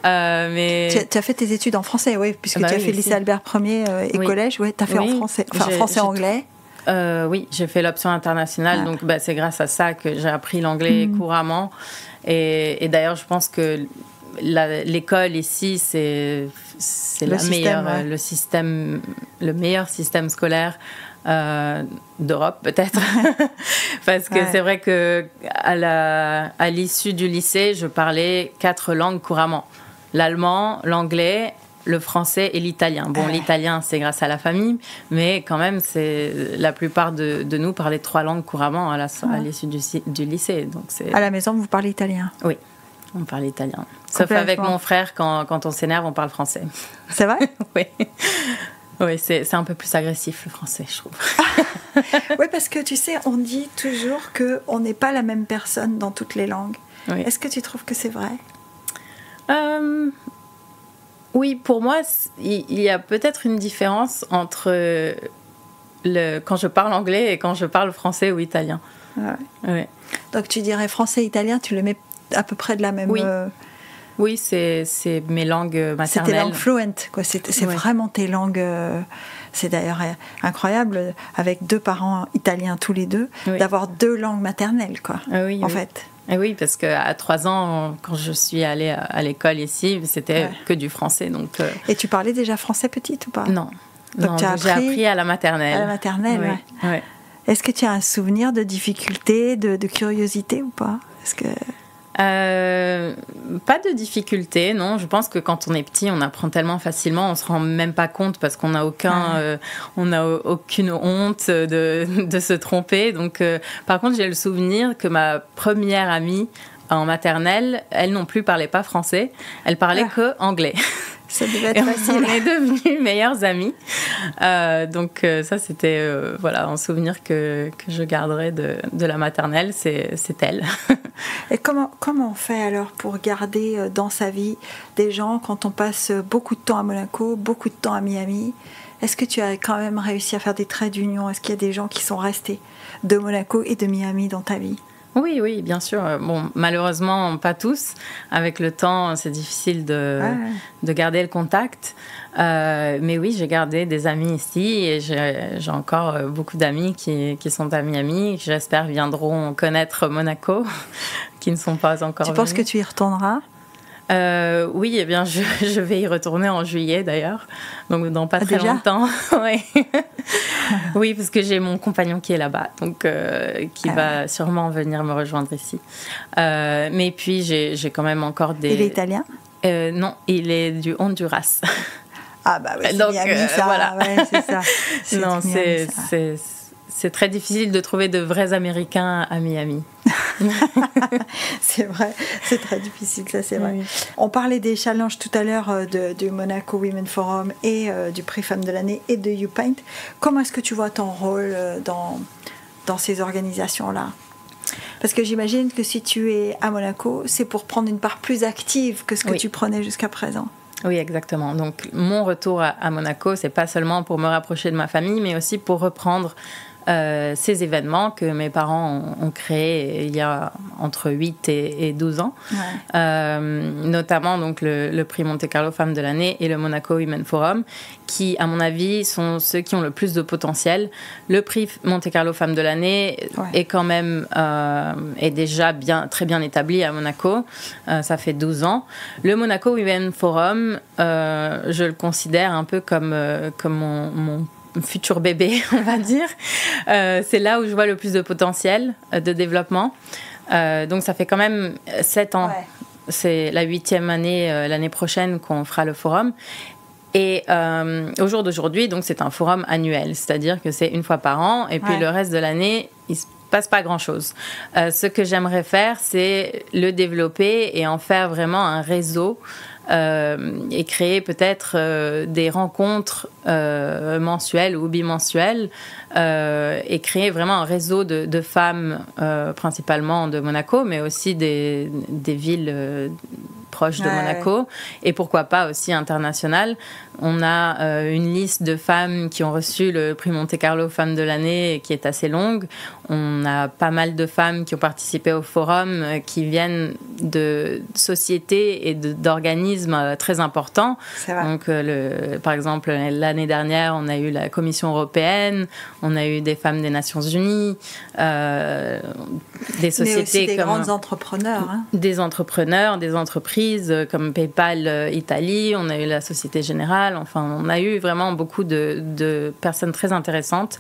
Mais... Tu as fait tes études en français, oui, puisque tu as fait lycée Albert Ier et collège. Oui, tu as fait en français, français-anglais. Oui, j'ai fait l'option internationale, donc c'est grâce à ça que j'ai appris l'anglais couramment. Et d'ailleurs, je pense que l'école ici, c'est le meilleur système scolaire d'Europe, peut-être. Parce que c'est vrai que à l'issue du lycée, je parlais 4 langues couramment. L'allemand, l'anglais, le français et l'italien. Bon, l'italien, c'est grâce à la famille, mais quand même, la plupart de nous parlaient 3 langues couramment à l'issue du lycée. Donc à la maison, vous parlez italien? Oui. On parle italien. Sauf avec mon frère, quand on s'énerve, on parle français. C'est vrai? Oui. Oui, c'est un peu plus agressif, le français, je trouve. Oui, parce que tu sais, on dit toujours qu'on n'est pas la même personne dans toutes les langues. Oui. Est-ce que tu trouves que c'est vrai? Oui, pour moi, il y a peut-être une différence entre quand je parle anglais et quand je parle français ou italien. Ouais. Ouais. Donc tu dirais français et italien, tu les mets à peu près de la même... Oui. Oui, c'est mes langues maternelles. C'est tes langues fluent, quoi. C'est vraiment tes langues... c'est d'ailleurs incroyable, avec 2 parents italiens tous les deux, d'avoir 2 langues maternelles, quoi, en fait. Et oui, parce qu'à 3 ans, quand je suis allée à l'école ici, c'était que du français. Donc, Et tu parlais déjà français petite ou pas? Non. Donc j'ai appris à la maternelle. À la maternelle, oui. Est-ce que tu as un souvenir de difficulté, de curiosité ou pas? Est-ce que... Pas de difficulté, non. Je pense que quand on est petit, on apprend tellement facilement, on se rend même pas compte parce qu'on n'a aucune honte de se tromper. Donc, par contre, j'ai le souvenir que ma première amie en maternelle, elle non plus parlait pas français, elle parlait que anglais. Ça devait être facile. On est devenus meilleures amies. Donc ça, c'était un souvenir que je garderai de la maternelle, c'est elle. Et comment on fait alors pour garder dans sa vie des gens quand on passe beaucoup de temps à Monaco, beaucoup de temps à Miami? Est-ce que tu as quand même réussi à faire des traits d'union? Est-ce qu'il y a des gens qui sont restés de Monaco et de Miami dans ta vie? Oui, bien sûr. Bon, malheureusement, pas tous. Avec le temps, c'est difficile de garder le contact. Mais oui, j'ai gardé des amis ici et j'ai encore beaucoup d'amis qui sont à Miami, qui j'espère viendront connaître Monaco, qui ne sont pas encore venus. Tu penses que tu y retourneras? Oui, eh bien, je vais y retourner en juillet d'ailleurs, donc dans pas très longtemps. Oui, parce que j'ai mon compagnon qui est là-bas, donc qui va sûrement venir me rejoindre ici. Mais puis j'ai quand même encore des... Il est italien? Non, il est du Honduras. Ah bah oui, c'est Miami, ça. Voilà. Ouais, c'est ça. Non, c'est très difficile de trouver de vrais Américains à Miami. C'est vrai, c'est très difficile, ça c'est vrai. Oui. On parlait des challenges tout à l'heure du Monaco Women Forum et du prix Femme de l'année et de YouPaint. Comment est-ce que tu vois ton rôle dans ces organisations-là? Parce que j'imagine que si tu es à Monaco, c'est pour prendre une part plus active que ce que tu prenais jusqu'à présent. Oui, exactement. Donc, mon retour à Monaco, c'est pas seulement pour me rapprocher de ma famille, mais aussi pour reprendre ces événements que mes parents ont créés il y a entre 8 et 12 ans. Notamment donc, le prix Monte Carlo Femme de l'année et le Monaco Women Forum, qui, à mon avis, sont ceux qui ont le plus de potentiel. Le prix Monte Carlo Femme de l'année est quand même est déjà très bien établi à Monaco. Ça fait 12 ans. Le Monaco Women Forum, je le considère un peu comme mon futur bébé, on va dire. C'est là où je vois le plus de potentiel de développement. Donc ça fait quand même 7 ans. C'est la 8e année, l'année prochaine, qu'on fera le forum. Et au jour d'aujourd'hui, donc, c'est un forum annuel, c'est-à-dire que c'est une fois par an, et puis le reste de l'année, il se passe pas grand-chose. Ce que j'aimerais faire, c'est le développer et en faire vraiment un réseau, et créer peut-être des rencontres mensuelles ou bimensuelles, et créer vraiment un réseau de femmes, principalement de Monaco, mais aussi des villes proches de Monaco, et pourquoi pas aussi international. On a une liste de femmes qui ont reçu le prix Monte Carlo Femme de l'année qui est assez longue. On a pas mal de femmes qui ont participé au forum, qui viennent de sociétés et d'organismes très importants. Donc, par exemple, l'année dernière, on a eu la Commission européenne, on a eu des femmes des Nations Unies, des sociétés, mais aussi des grands entrepreneurs. Des entrepreneurs, des entreprises comme PayPal Italie, on a eu la Société Générale. Enfin, on a eu vraiment beaucoup de personnes très intéressantes.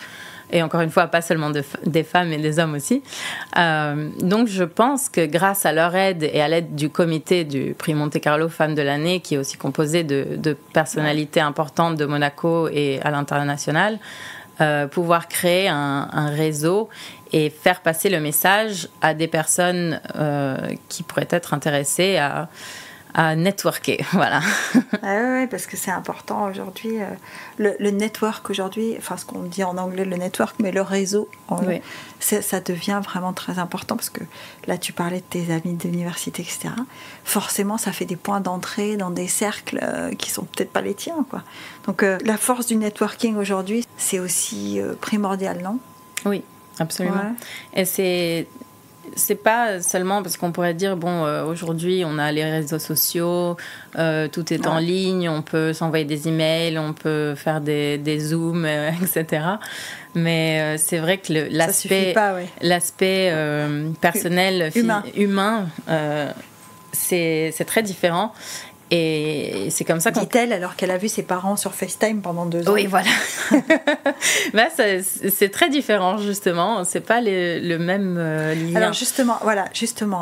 Et encore une fois, pas seulement des femmes, mais des hommes aussi. Donc, je pense que grâce à leur aide et à l'aide du comité du prix Monte Carlo Femme de l'année, qui est aussi composé de personnalités importantes de Monaco et à l'international, pouvoir créer un réseau et faire passer le message à des personnes qui pourraient être intéressées à networker, voilà. Oui, parce que c'est important aujourd'hui. Le network aujourd'hui, enfin ce qu'on dit en anglais le network, mais le réseau, ça devient vraiment très important, parce que là tu parlais de tes amis d'université, etc. Forcément, ça fait des points d'entrée dans des cercles qui sont peut-être pas les tiens, quoi. Donc la force du networking aujourd'hui, c'est aussi primordial, non ? Oui. absolument. Ouais. Et c'est pas seulement parce qu'on pourrait dire, aujourd'hui, on a les réseaux sociaux, tout est en ligne, on peut s'envoyer des emails, on peut faire des zooms, etc. Mais c'est vrai que l'aspect personnel, humain c'est très différent. Et c'est comme ça dit-elle alors qu'elle a vu ses parents sur FaceTime pendant 2 ans. Oui, voilà. C'est très différent, justement. C'est pas le même lien. Alors justement,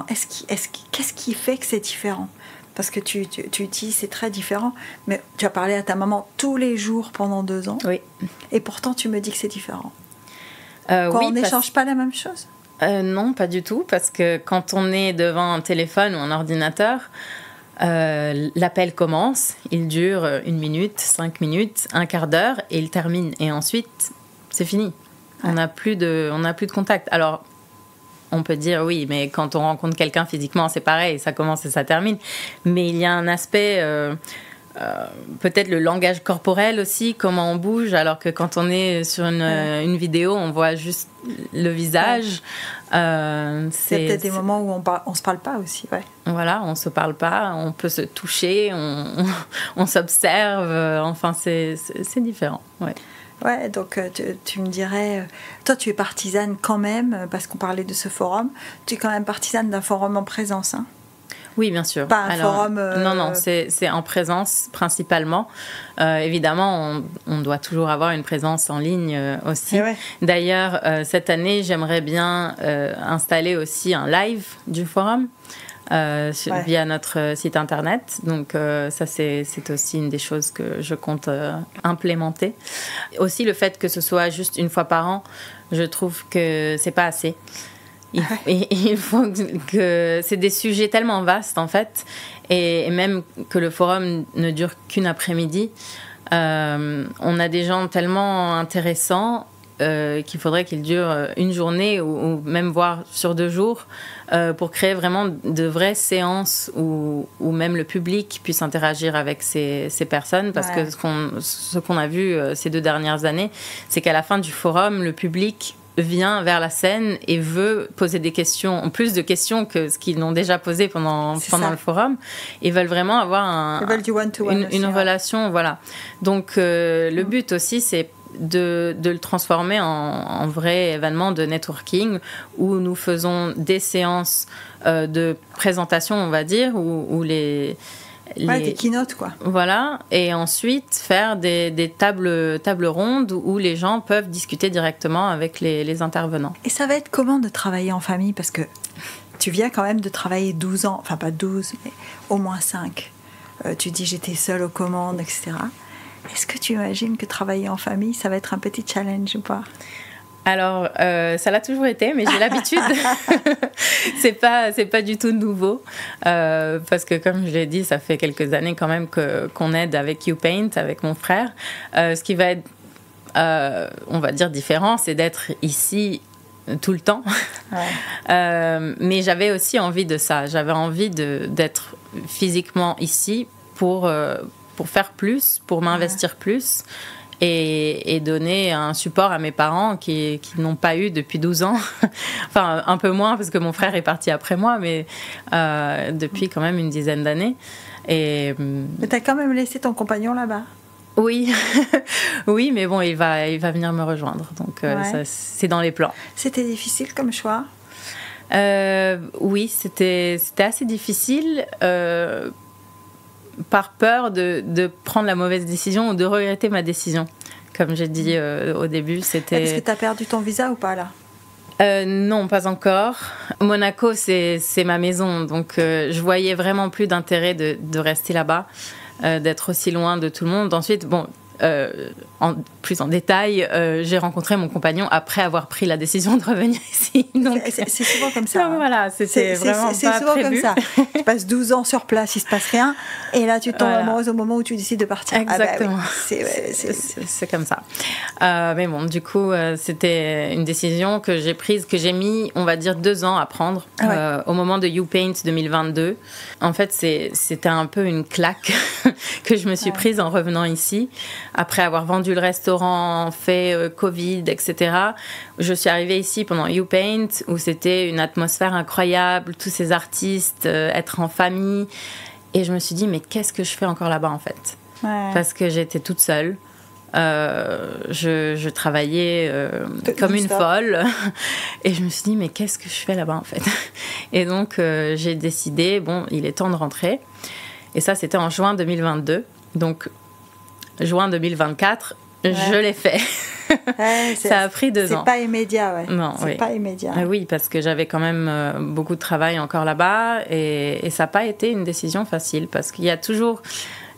qu'est-ce qui fait que c'est différent? Parce que tu dis c'est très différent, mais tu as parlé à ta maman tous les jours pendant 2 ans. Oui. Et pourtant, tu me dis que c'est différent. On n'échange pas la même chose? Non, pas du tout. Parce que quand on est devant un téléphone ou un ordinateur, l'appel commence, il dure 1 minute, 5 minutes, un quart d'heure et il termine. Et ensuite, c'est fini. Ouais. On n'a plus de contact. Alors, on peut dire oui, mais quand on rencontre quelqu'un physiquement, c'est pareil, ça commence et ça termine. Mais il y a un aspect, peut-être le langage corporel aussi, comment on bouge, alors que quand on est sur une vidéo, on voit juste le visage. C'est peut-être des moments où on se parle pas aussi, ouais. Voilà, on se parle pas, on peut se toucher, on s'observe, enfin c'est différent, ouais. Ouais, donc tu me dirais, toi tu es partisane quand même, parce qu'on parlait de ce forum, tu es quand même partisane d'un forum en présence, hein? Oui, bien sûr. Pas un forum... Non, c'est en présence principalement. Évidemment, on doit toujours avoir une présence en ligne aussi. Ouais. D'ailleurs, cette année, j'aimerais bien installer aussi un live du forum. Via notre site internet. Donc ça, c'est aussi une des choses que je compte implémenter. Aussi, le fait que ce soit juste une fois par an, je trouve que c'est pas assez. Il faut que... C'est des sujets tellement vastes, en fait, et même que le forum ne dure qu'une après-midi. On a des gens tellement intéressants qu'il faudrait qu'il dure une journée ou même voire sur 2 jours pour créer vraiment de vraies séances où même le public puisse interagir avec ces personnes, parce que ce qu'on a vu ces 2 dernières années, c'est qu'à la fin du forum, le public vient vers la scène et veut poser des questions, plus de questions que ce qu'ils n'ont déjà posé pendant le forum. Ils veulent vraiment avoir une relation, voilà. Donc le but aussi, c'est de le transformer en vrai événement de networking où nous faisons des séances de présentation, on va dire, où des keynotes, quoi. Voilà, et ensuite faire des tables rondes où les gens peuvent discuter directement avec les intervenants. Et ça va être comment de travailler en famille? Parce que tu viens quand même de travailler 12 ans, enfin pas 12, mais au moins 5. Tu dis j'étais seule aux commandes, etc. Est-ce que tu imagines que travailler en famille, ça va être un petit challenge ou pas? Alors, ça l'a toujours été, mais j'ai l'habitude. c'est pas du tout nouveau. Parce que, comme je l'ai dit, ça fait quelques années quand même qu'on aide avec YouPaint, avec mon frère. Ce qui va être, on va dire, différent, c'est d'être ici tout le temps. Ouais. Mais j'avais aussi envie de ça. J'avais envie d'être physiquement ici pour faire plus, pour m'investir plus. Et donner un support à mes parents qui n'ont pas eu depuis 12 ans. Enfin, un peu moins, parce que mon frère est parti après moi, mais depuis quand même une dizaine d'années. Mais tu as quand même laissé ton compagnon là-bas? Oui, oui, mais bon, il va venir me rejoindre. Donc, ça, c'est dans les plans. C'était difficile comme choix? Oui, c'était assez difficile. Par peur de prendre la mauvaise décision ou de regretter ma décision. Comme j'ai dit au début, c'était... Est-ce que tu as perdu ton visa ou pas, là? Non, pas encore. Monaco, c'est ma maison, donc je voyais vraiment plus d'intérêt de rester là-bas, d'être aussi loin de tout le monde. Ensuite, plus en détail, j'ai rencontré mon compagnon après avoir pris la décision de revenir ici. Donc, c'est souvent comme ça. Donc, voilà, c'était vraiment pas souvent prévu. Comme ça. Tu passes 12 ans sur place, il se passe rien, et là tu tombes amoureuse au moment où tu décides de partir. Exactement. Oui. C'est comme ça. Mais bon, du coup, c'était une décision que j'ai prise, que j'ai mis, on va dire, 2 ans à prendre au moment de YouPaint 2022. En fait, c'était un peu une claque que je me suis prise en revenant ici. Après avoir vendu le restaurant, fait Covid, etc., je suis arrivée ici pendant YouPaint, où c'était une atmosphère incroyable, tous ces artistes, être en famille. Et je me suis dit, mais qu'est-ce que je fais encore là-bas, en fait ? Parce que j'étais toute seule. Je travaillais comme une folle et je me suis dit mais qu'est-ce que je fais là-bas en fait. Et donc j'ai décidé bon il est temps de rentrer et ça c'était en juin 2022 donc juin 2024 je l'ai fait. Ça a pris 2 ans. C'est pas immédiat, Non, c'est pas immédiat. Oui, parce que j'avais quand même beaucoup de travail encore là-bas et ça n'a pas été une décision facile parce qu'il y a toujours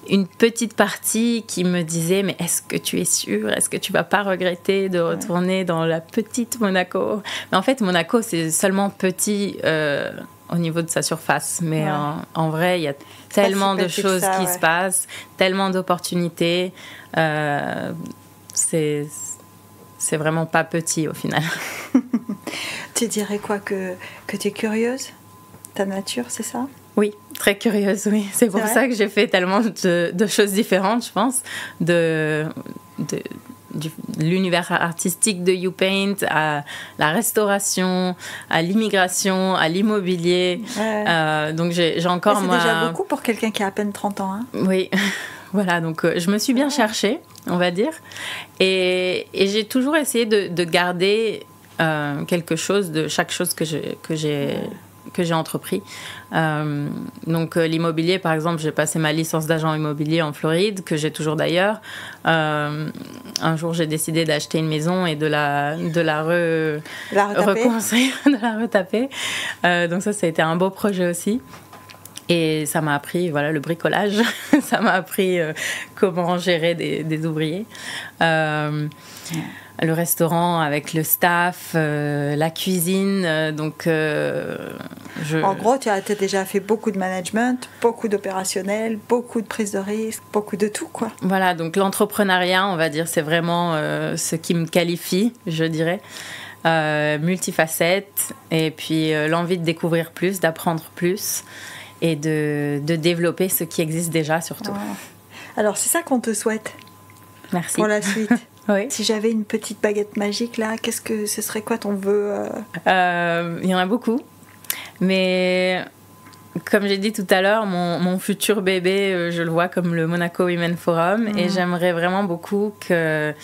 une petite partie qui me disait mais est-ce que tu es sûre, est-ce que tu vas pas regretter de retourner dans la petite Monaco? Mais en fait Monaco c'est seulement petit au niveau de sa surface mais en vrai il y a tellement de choses qui se passent, tellement d'opportunités, c'est vraiment pas petit au final. Tu dirais quoi que tu es curieuse? Ta nature, c'est ça? Oui, très curieuse, oui. C'est pour ça que j'ai fait tellement de choses différentes, je pense, de l'univers artistique de YouPaint à la restauration, à l'immigration, à l'immobilier. Donc j'ai encore... C'est déjà beaucoup pour quelqu'un qui a à peine 30 ans. Hein. Oui, voilà, donc je me suis bien cherchée, on va dire. Et j'ai toujours essayé de garder quelque chose de chaque chose que j'ai entrepris. Donc l'immobilier, par exemple, j'ai passé ma licence d'agent immobilier en Floride, que j'ai toujours d'ailleurs. Un jour, j'ai décidé d'acheter une maison et de la reconstruire, de la retaper. Donc ça a été un beau projet aussi. Et ça m'a appris le bricolage, ça m'a appris comment gérer des ouvriers. Le restaurant avec le staff, la cuisine. En gros, tu as déjà fait beaucoup de management, beaucoup d'opérationnel, beaucoup de prise de risque, beaucoup de tout, quoi. Voilà, donc l'entrepreneuriat, on va dire, c'est vraiment ce qui me qualifie, je dirais. Multifacette, et puis l'envie de découvrir plus, d'apprendre plus, et de développer ce qui existe déjà, surtout. Alors, c'est ça qu'on te souhaite. Merci. Pour la suite. Oui. Si j'avais une petite baguette magique, là, ce serait quoi ton vœu? Il y en a beaucoup. Mais comme j'ai dit tout à l'heure, mon futur bébé, je le vois comme le Monaco Women Forum. Et j'aimerais vraiment beaucoup que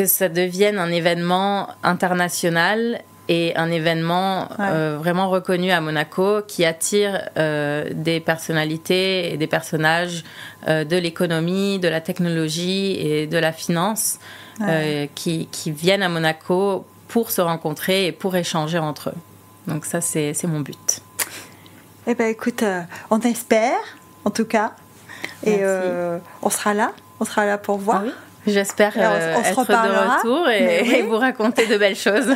ça devienne un événement international et un événement vraiment reconnu à Monaco qui attire des personnalités et des personnages de l'économie, de la technologie et de la finance qui viennent à Monaco pour se rencontrer et pour échanger entre eux. Donc ça, c'est mon but. Eh bien, écoute, on espère, en tout cas. Et on sera là pour voir. Ah oui. J'espère être de retour et vous raconter de belles choses.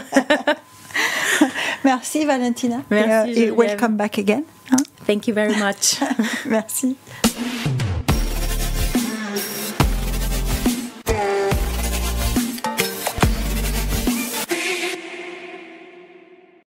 Merci Valentina. Merci et welcome back again. Thank you very much. Merci.